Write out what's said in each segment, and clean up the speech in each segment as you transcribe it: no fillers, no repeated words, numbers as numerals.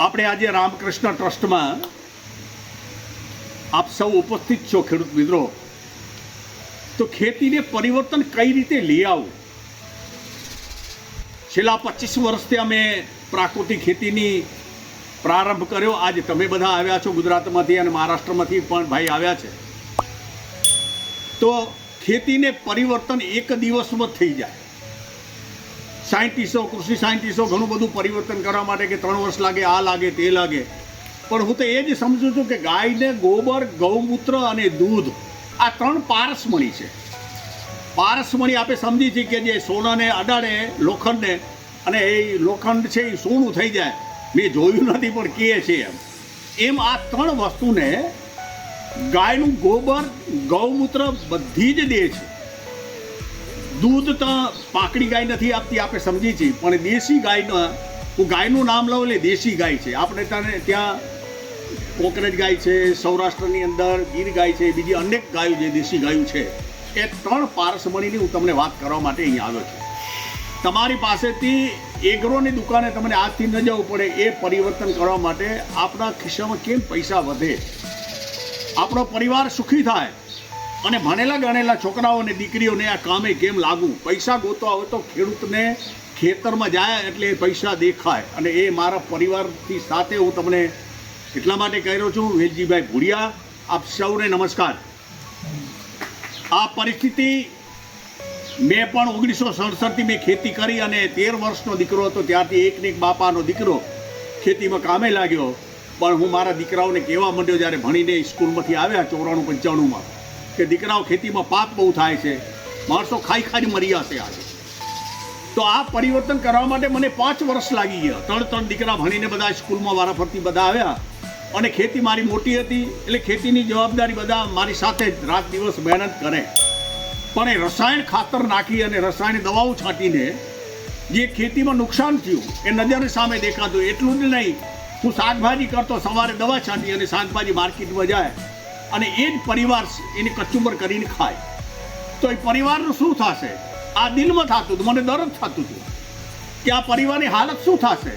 આપણે આજે રામકૃષ્ણ ટ્રસ્ટમાં આપ સૌ ઉપસ્થિત છો ખેડૂત મિત્રો. તો ખેતીને પરિવર્તન કઈ રીતે લઈ આવું? છેલ્લા 25 વર્ષથી અમે પ્રાકૃતિક ખેતીની પ્રારંભ કર્યો. આજે તમે બધા આવ્યા છો ગુજરાતમાંથી અને મહારાષ્ટ્રમાંથી પણ ભાઈ આવ્યા છે. તો ખેતીને પરિવર્તન એક દિવસમાં થઈ જાય. સાયન્ટિસ્ટો, કૃષિ સાયન્ટિસ્ટો ઘણું બધું પરિવર્તન કરવા માટે કે 3 વર્ષ લાગે, આ લાગે, તે લાગે. પણ હું તો એ જ સમજું છું કે ગાયને ગોબર, ગૌમૂત્ર અને દૂધ આ 3 પારસમણી છે. પારસમણી આપણે સમજી છીએ કે જે સોનાને અડાડે લોખંડને અને એ લોખંડ છે એ સોનું થઈ જાય. મેં જોયું નથી પણ કહે છે એમ આ 3 વસ્તુને ગાયનું ગોબર, ગૌમૂત્ર બધી જ દે છે. દૂધ તો પાકડી ગાય નથી આપતી, આપણે સમજી છીએ, પણ દેશી ગાયના, હું ગાયનું નામ લઉં એટલે દેશી ગાય છે. આપણે ત્યાં કોકરેજ ગાય છે, સૌરાષ્ટ્રની અંદર ગીર ગાય છે, બીજી અનેક ગાયો જે દેશી ગાયો છે. એ 3 પારસમણીની હું તમને વાત કરવા માટે અહીંયા આવ્યો છું. તમારી પાસેથી એગ્રોની દુકાને તમને આજથી ન જવું પડે. એ પરિવર્તન કરવા માટે આપણા ખિસ્સામાં કેમ પૈસા વધે, આપણો પરિવાર સુખી થાય અને ભણેલા ગણેલા છોકરાઓને, દીકરીઓને આ કામે કેમ લાગુ. પૈસા ગોતવા હોય તો ખેડૂતને ખેતરમાં જાય એટલે પૈસા દેખાય. અને એ મારા પરિવારથી સાથે હું તમને એટલા માટે કહી રહ્યો છું. વેલજીભાઈ ભુડિયા, આપ સૌને નમસ્કાર. આ પરિસ્થિતિ મેં પણ 1967થી મેં ખેતી કરી અને 13 વર્ષનો દીકરો હતો ત્યારથી એકને એક બાપાનો દીકરો ખેતીમાં કામે લાગ્યો. પણ હું મારા દીકરાઓને કહેવા માંડ્યો જ્યારે ભણીને સ્કૂલમાંથી આવ્યા 94-95માં કે દીકરાઓ ખેતીમાં પાપ બહુ થાય છે, માણસો ખાઈ ખાઈ મરી જશે આજે. તો આ પરિવર્તન કરવા માટે મને 5 વર્ષ લાગી ગયા. 3 દીકરા ભણીને બધા સ્કૂલમાં વારાફરતી બધા આવ્યા અને ખેતી મારી મોટી હતી એટલે ખેતીની જવાબદારી બધા મારી સાથે જ રાત દિવસ મહેનત કરે. પણ એ રસાયણ ખાતર નાખી અને રસાયણ દવાઓ છાંટીને જે ખેતીમાં નુકસાન થયું એ નજરની સામે દેખાતું. એટલું જ નહીં, હું શાકભાજી કરતો, સવારે દવા છાંટી અને શાકભાજી માર્કેટમાં જાય અને એ જ પરિવાર એને કચુંબર કરીને ખાય. તો એ પરિવારનું શું થશે? આ દિલમાં થતું હતું, મને દર્દ થતું હતું કે આ પરિવારની હાલત શું થશે.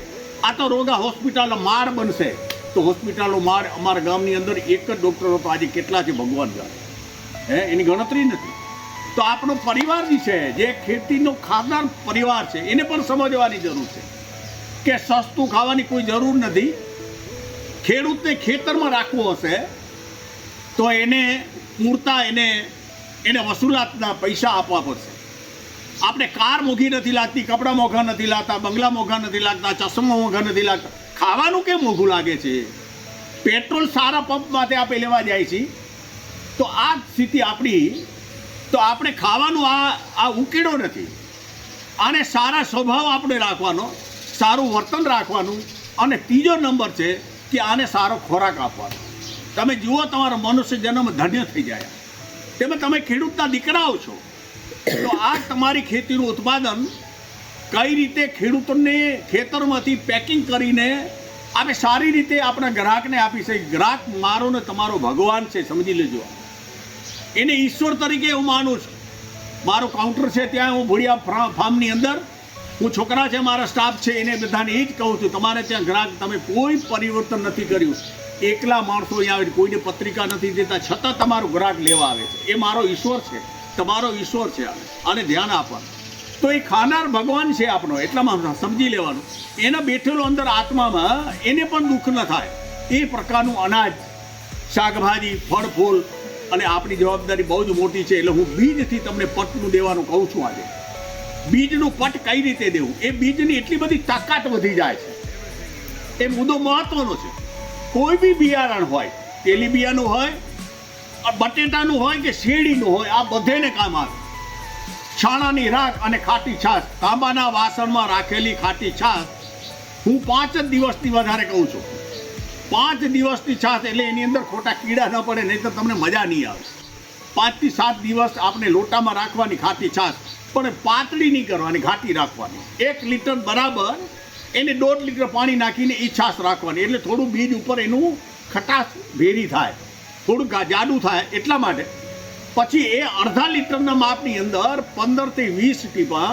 આ તો રોગા હોસ્પિટલ માળ બનશે. તો હોસ્પિટલો માળ અમારા ગામની અંદર એક જ ડૉક્ટર હતો, આજે કેટલા છે ભગવાન જાણે, એની ગણતરી નથી. તો આપણો પરિવાર જે છે, જે ખેતીનો ખાનદાન પરિવાર છે, એને પણ સમજવાની જરૂર છે કે સસ્તું ખાવાની કોઈ જરૂર નથી. ખેડૂતને ખેતરમાં રાખવો હશે તો એને પૂરતા એને વસૂલાતના પૈસા આપવા પડશે. આપણે કાર મોંઘી નથી લાગતી, કપડાં મોંઘા નથી લાગતા, બંગલા મોંઘા નથી લાગતા, ચશ્મા મોંઘા નથી લાગતા. ખાવાનું કેમ મોંઘું લાગે છે? પેટ્રોલ સારા પંપ માટે આપણે લેવા જાય છે. તો આ સ્થિતિ આપણી. તો આપણે ખાવાનું આ ઉકેડો નથી. આને સારા સ્વભાવ આપણે રાખવાનો, સારું વર્તન રાખવાનું. અને ત્રીજો નંબર છે કે આને સારો ખોરાક આપવાનો. તમે જુઓ, તમારો મનુષ્ય જન્મ ધન્ય થઈ જાય. તેમાં તમે ખેડૂતના દીકરાઓ છો. તો આ તમારી ખેતીનું ઉત્પાદન કઈ રીતે ખેડૂતોને ખેતરમાંથી પેકિંગ કરીને આપણે સારી રીતે આપણા ગ્રાહકને આપી શકીએ. ગ્રાહક મારો ને તમારો ભગવાન છે, સમજી લેજો. એને ઈશ્વર તરીકે હું માનું છું. મારું કાઉન્ટર છે ત્યાં, હું ભુડિયા ફાર્મની અંદર, હું છોકરા છે, મારા સ્ટાફ છે, એને બધાને એ જ કહું છું, તમારે ત્યાં ગ્રાહક તમે કોઈ પરિવર્તન નથી કર્યું. એકલા માણસો અહીંયા આવે, કોઈને પત્રિકા નથી દેતા, છતાં તમારું ગ્રાહક લેવા આવે છે. એ મારો ઈશ્વર છે, તમારો ઈશ્વર છે. આને ધ્યાન આપવાનું. તો એ ખાનાર ભગવાન છે આપણો, એટલામાં સમજી લેવાનું. એના બેઠેલો અંદર આત્મામાં એને પણ દુઃખ ન થાય એ પ્રકારનું અનાજ, શાકભાજી, ફળ ફૂલ. અને આપણી જવાબદારી બહુ જ મોટી છે. એટલે હું બીજથી તમને પટનું દેવાનું કહું છું. આજે બીજનું પટ કઈ રીતે દેવું, એ બીજની એટલી બધી તાકાત વધી જાય છે. એ મુદ્દો મહત્વનો છે. કોઈ બી બિયારણ હોય, તેલીબિયાનું હોય, બટેટાનું હોય કે શેરડીનું હોય, આ બધેને કામ આવે. છાણાની રાખ અને ખાટી છાશ, તાંબાના વાસણમાં રાખેલી ખાટી છાશ, હું 5 જ દિવસથી વધારે કહું છું. 5 દિવસની છાશ, એટલે એની અંદર ખોટા કીડા ન પડે, નહીં તો તમને મજા નહીં આવે. 5 થી 7 દિવસ આપણે લોટામાં રાખવાની ખાટી છાશ, પણ પાતળી નહીં કરવાની, ઘાટી રાખવાની. 1 લીટર બરાબર એને 1.5 લીટર પાણી નાખીને એ છાશ રાખવાની. એટલે થોડું બીજ ઉપર એનું ખટાશ ભેરી થાય, થોડું જાડું થાય. એટલા માટે પછી એ અડધા લીટરના માપની અંદર 15 થી 20 ટીપા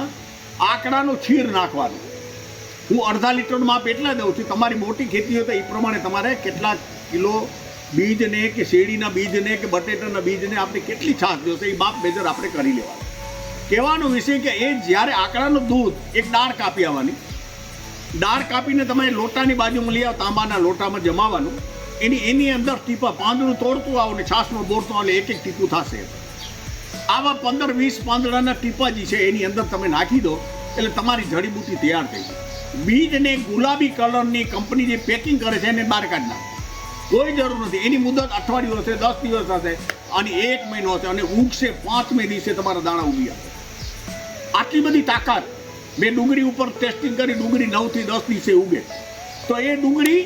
આકડાનું છીર નાખવાનું. હું અડધા લીટરનું માપ એટલા દઉં છું. તમારી મોટી ખેતી હોય તો એ પ્રમાણે તમારે કેટલા કિલો બીજને કે શેરડીના બીજને કે બટેટાના બીજને આપણે કેટલી છાશ જોશે એ માપ મેજર આપણે કરી લેવાનું. કહેવાનો વિષય કે એ જ્યારે આંકડાનું દૂધ એક દાળ કાપી આવવાની, દાળ કાપીને તમે લોટાની બાજુમાં લઈ આવો, તાંબાના લોટામાં જમાવાનું, એની અંદર ટીપા પાંદડું તોડતું આવો ને છાશમાં બોળતું આવો એક ટીપું થશે. આવા 15-20 પાંદડાના ટીપા જે છે એની અંદર તમે નાખી દો એટલે તમારી જડીબુટ્ટી તૈયાર થઈ જાય. બીજને ગુલાબી કલરની કંપની જે પેકિંગ કરે છે એને બહાર કાઢી નાખો. કોઈ જરૂર નથી. એની મુદત અઠવાડિયું હશે, 10 દિવસ હશે અને 1 મહિનો હશે અને ઉગશે 5મે દિવસે તમારા દાણા ઉગી આવે. આટલી બધી તાકાત. મેં ડુંગળી ઉપર ટેસ્ટિંગ કરી, ડુંગળી 9 થી 10 દિવસે ઉગે તો એ ડુંગળી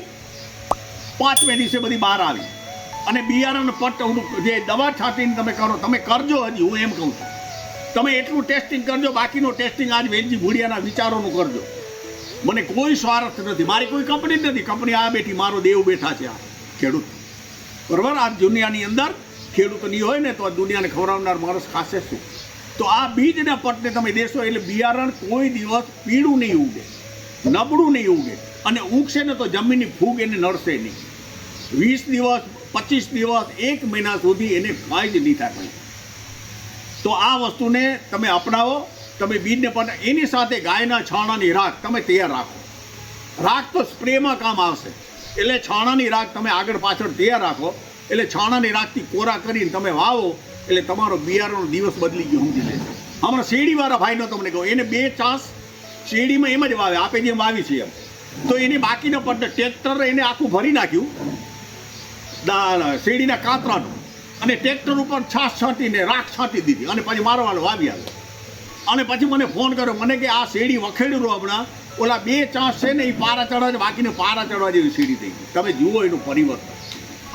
5મે દિવસે બધી બહાર આવી. અને બિયારણ પટ જે દવા છાંટીને તમે કરો, તમે કરજો. હજી હું એમ કહું છું તમે એટલું ટેસ્ટિંગ કરજો, બાકીનું ટેસ્ટિંગ આજ વેલજી ભુડિયાના વિચારોનું કરજો. મને કોઈ સ્વાર્થ નથી, મારી કોઈ કંપની જ નથી. કંપની આ બેઠી, મારો દેવ બેઠા છે, આ ખેડૂત. બરાબર. આ દુનિયાની અંદર ખેડૂત નહીં હોય ને તો આ દુનિયાને ખવડાવનાર માણસ ખાશે શું? તો આ બીજના પટને તમે દેશો એટલે બિયારણ કોઈ દિવસ પીળું નહીં ઉગે, નબળું નહીં ઉગે અને ઉગશે ને તો જમીનની ફૂગ એને નડશે નહીં. 20 દિવસ 25 દિવસ 1 મહિના સુધી એને કાંઈ જ નહીં થાય. તો આ વસ્તુને તમે અપનાવો. તમે બીજને પટ, એની સાથે ગાયના છાણાની રાખ તમે તૈયાર રાખો. રાખ તો સ્પ્રેમાં કામ આવશે એટલે છાણાની રાખ તમે આગળ પાછળ તૈયાર રાખો. એટલે છાણાની રાખથી કોરા કરીને તમે વાવો એટલે તમારો બિયારણનો દિવસ બદલી ગયો સમજી લેજો. હમણાં શેરડીવાળા ભાઈનો તમને કહું, એને 2 ચાંસ શેરડીમાં એમ જ વાવે, આપે જેમ વાવી છે એમ. તો એની બાકીનો પટ્ટ ટ્રેક્ટર એને આખું ભરી નાખ્યું શેરડીના કાતરાનું અને ટ્રેક્ટર ઉપર છાશ છાંટીને રાખ છાંટી દીધી અને પછી મારો વાળો વાવી આવ્યો. અને પછી મને ફોન કર્યો, મને કે આ શેરડી વખેડ્યું રહ્યું હમણાં, ઓલા 2 ચાંસ છે ને એ પારા ચડવા છે, બાકીને પારા ચડવા જેવી શેરડી થઈ ગઈ. તમે જુઓ એનું પરિવર્તન.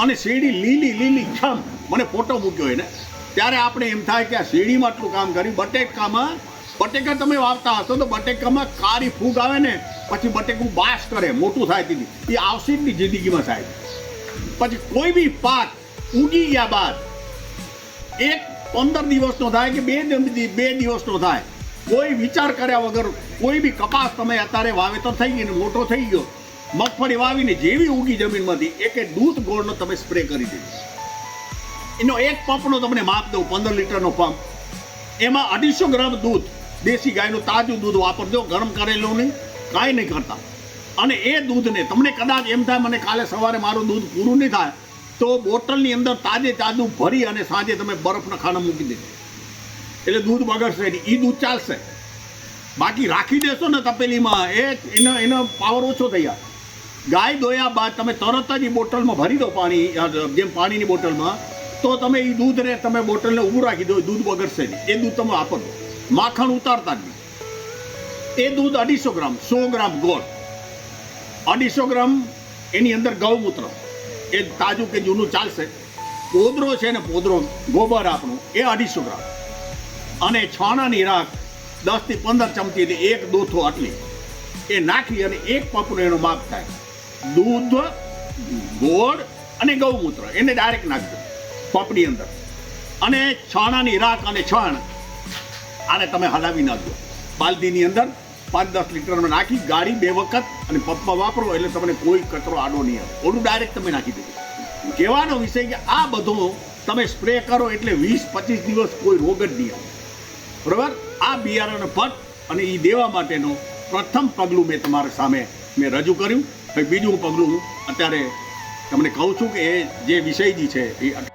અને શેરડી લીલી છમ. મને ફોટો મૂક્યો એને. ત્યારે આપણે એમ થાય કે આ શેરડીમાં આટલું કામ કર્યું. બટેકા તમે વાવતા હશો તો બટેકામાં કાળી ફૂગ આવે ને પછી બટેકું બાશ કરે, મોટું થાય દીધી, એ આવશે જ નહીં જિંદગીમાં સાહેબ. પછી કોઈ બી પાક ઉગી ગયા બાદ 15 દિવસનો થાય કે 2 દિવસનો થાય, કોઈ વિચાર કર્યા વગર કોઈ બી કપાસ તમે અત્યારે વાવેતર થઈ ગઈ ને મોટો થઈ ગયો, મગફળી વાવીને જેવી ઉગી જમીનમાંથી એક દૂધ ગોળનો તમે સ્પ્રે કરી દીધો. એનો એક પંપનો તમને માપ દઉં, 15 લીટરનો પંપ. એમાં 250 ગ્રામ દૂધ, દેશી ગાયનું તાજું દૂધ વાપરજો, ગરમ કરેલું નહીં, કાંઈ નહીં કરતા. અને એ દૂધને તમને કદાચ એમ થાય મને કાલે સવારે મારું દૂધ પૂરું નહીં થાય તો બોટલની અંદર તાજું ભરી અને સાંજે તમે બરફના ખાના મૂકી દેજો એટલે દૂધ બગડશે નહીં. એ દૂધ ચાલશે. બાકી રાખી દેશો ને તપેલીમાં એનો પાવર ઓછો થઈ જાય. ગાય દોયા બાદ તમે તરત જ એ બોટલમાં ભરી દો પાણી, જેમ પાણીની બોટલમાં, તો તમે એ દૂધને તમે બોટલને ઊભું રાખી દો, દૂધ બગડશે નહીં. એ દૂધ તમે વાપરજો. માખણ ઉતારતા જ નહીં. એ દૂધ 250 ગ્રામ, 100 ગ્રામ ગોળ, 250 ગ્રામ એની અંદર ગૌમૂત્ર, એ તાજું કે જૂનું ચાલશે. પોદરો છે ને, પોદરો ગોબર આપણું, એ 250 ગ્રામ. અને છાણાની રાખ 10 થી 15 ચમચી એટલે 1 દોથો આટલી એ નાખી અને 1 પંપનો એનો માપ થાય. દૂધ, ગોળ અને ગૌમૂત્ર એને ડાયરેક્ટ નાખજો પંપની અંદર. અને છાણાની રાખ અને છાણ આને તમે હલાવી નાખજો બાલદીની અંદર. 5-10 લીટરમાં નાખી ગાળી 2 વખત અને પંપમાં વાપરો એટલે તમને કોઈ કચરો આડો નહીં આવે. ઓલું ડાયરેક્ટ તમે નાખી દેજો. કહેવાનો વિષય કે આ બધો તમે સ્પ્રે કરો એટલે 20-25 દિવસ કોઈ રોગ જ નહીં આવે. બરાબર. આ બિયારણ પટ અને એ દેવા માટેનું પ્રથમ પગલું મેં તમારા સામે રજૂ કર્યું. બીજું પગલું હું અત્યારે તમને કહું છું કે એ જે વિષય છે એ